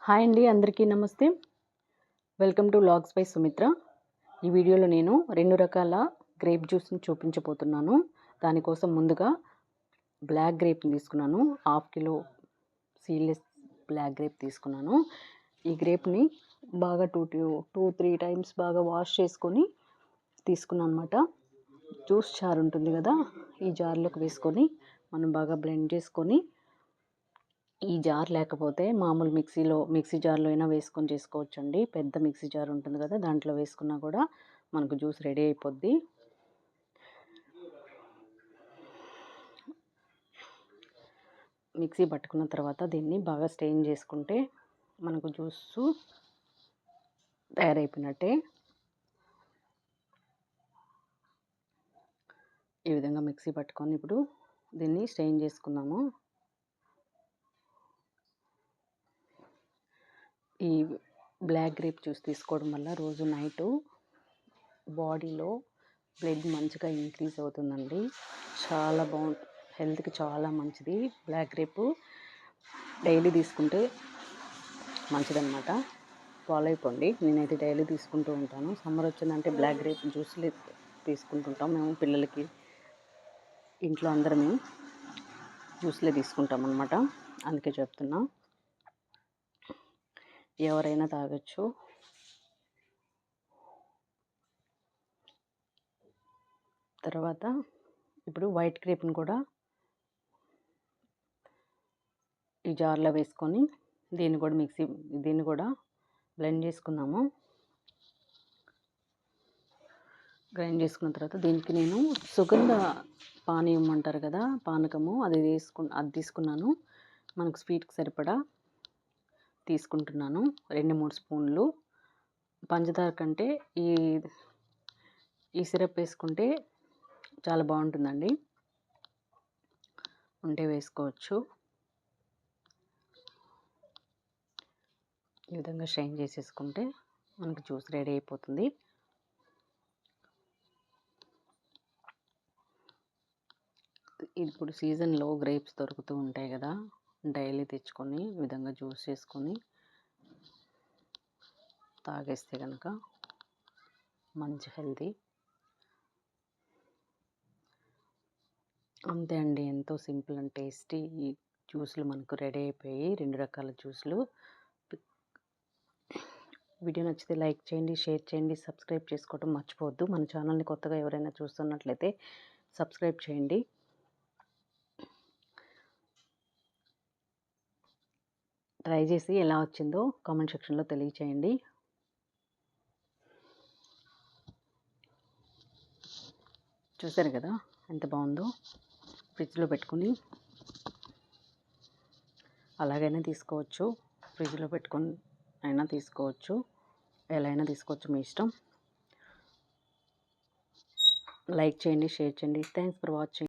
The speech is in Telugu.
హాయ్ అండి, అందరికీ నమస్తే. Welcome to vlogs by Sumitra. ఈ వీడియోలో నేను 2 రకాల గ్రేప్ జ్యూస్ని చూపించబోతున్నాను. దానికోసం ముందుగా బ్లాక్ గ్రేప్ని తీసుకున్నాను. 1/2 కిలో సీడ్లెస్ బ్లాక్ గ్రేప్ తీసుకున్నాను. ఈ గ్రేప్ని బాగా 2-3 టైమ్స్ బాగా వాష్ చేసుకొని తీసుకున్నాను అనమాట. జ్యూస్ జార్ ఉంటుంది కదా, ఈ జార్లోకి వేసుకొని మనం బాగా బ్లెండ్ చేసుకొని, ఈ జార్ లేకపోతే మామూలు మిక్సీ జార్లో అయినా వేసుకొని చేసుకోవచ్చండి. పెద్ద మిక్సీ జార్ ఉంటుంది కదా, దాంట్లో వేసుకున్నా కూడా మనకు జ్యూస్ రెడీ అయిపోద్ది. మిక్సీ పట్టుకున్న తర్వాత దీన్ని బాగా స్ట్రెయిన్ చేసుకుంటే మనకు జ్యూస్ తయారైపోయినట్టే. ఈ విధంగా మిక్సీ పట్టుకొని ఇప్పుడు దీన్ని స్ట్రెయిన్ చేసుకున్నాము. ఈ బ్లాక్ గ్రేప్ జ్యూస్ తీసుకోవడం వల్ల రోజు నైటు బాడీలో బ్లడ్ మంచిగా ఇంక్రీజ్ అవుతుందండి. చాలా బాగుంటుంది, హెల్త్కి చాలా మంచిది. బ్లాక్ గ్రేప్ డైలీ తీసుకుంటే మంచిదన్నమాట. ఫాలో అయిపోండి. నేనైతే డైలీ తీసుకుంటూ ఉంటాను. సమ్మర్ వచ్చిందంటే బ్లాక్ గ్రేప్ జ్యూస్లు తీసుకుంటుంటాం. మేము పిల్లలకి ఇంట్లో అందరము జ్యూస్లే తీసుకుంటాం అన్నమాట. అందుకే చెప్తున్నా, ఎవరైనా తాగొచ్చు. తర్వాత ఇప్పుడు వైట్ గ్రేప్ని కూడా ఈ జార్లో వేసుకొని దీన్ని కూడా బ్లెండ్ చేసుకున్నాము. గ్రైండ్ చేసుకున్న తర్వాత దీనికి నేను సుగంధ పానీయం అంటారు కదా, పానకము, అది తీసుకున్నాను. మనకు స్వీట్కి సరిపడా తీసుకుంటున్నాను. 2-3 స్పూన్లు. పంచదార కంటే ఈ సిరప్ వేసుకుంటే చాలా బాగుంటుందండి. ఉంటే వేసుకోవచ్చు. ఈ విధంగా స్ట్రెయిన్ చేసేసుకుంటే మనకు జ్యూస్ రెడీ అయిపోతుంది. ఇప్పుడు సీజన్లో గ్రేప్స్ దొరుకుతూ ఉంటాయి కదా, డైలీ తెచ్చుకొని ఈ విధంగా జ్యూస్ చేసుకొని తాగేస్తే కనుక మంచి హెల్తీ. అంతే అండి, ఎంతో సింపుల్ అండ్ టేస్టీ ఈ జ్యూస్లు మనకు రెడీ అయిపోయి 2 రకాల జ్యూస్లు. వీడియో నచ్చితే లైక్ చేయండి, షేర్ చేయండి, సబ్స్క్రైబ్ చేసుకోవడం మర్చిపోవద్దు. మన ఛానల్ని కొత్తగా ఎవరైనా చూస్తున్నట్లయితే సబ్స్క్రైబ్ చేయండి. ట్రై చేసి ఎలా వచ్చిందో కామెంట్ సెక్షన్లో తెలియచేయండి. చూసారు కదా ఎంత బాగుందో. ఫ్రిడ్జ్లో పెట్టుకొని అలాగైనా తీసుకోవచ్చు, ఫ్రిడ్జ్లో పెట్టుకొని అయినా తీసుకోవచ్చు, ఎలా అయినా తీసుకోవచ్చు, మీ ఇష్టం. లైక్ చేయండి, షేర్ చేయండి. Thanks for watching.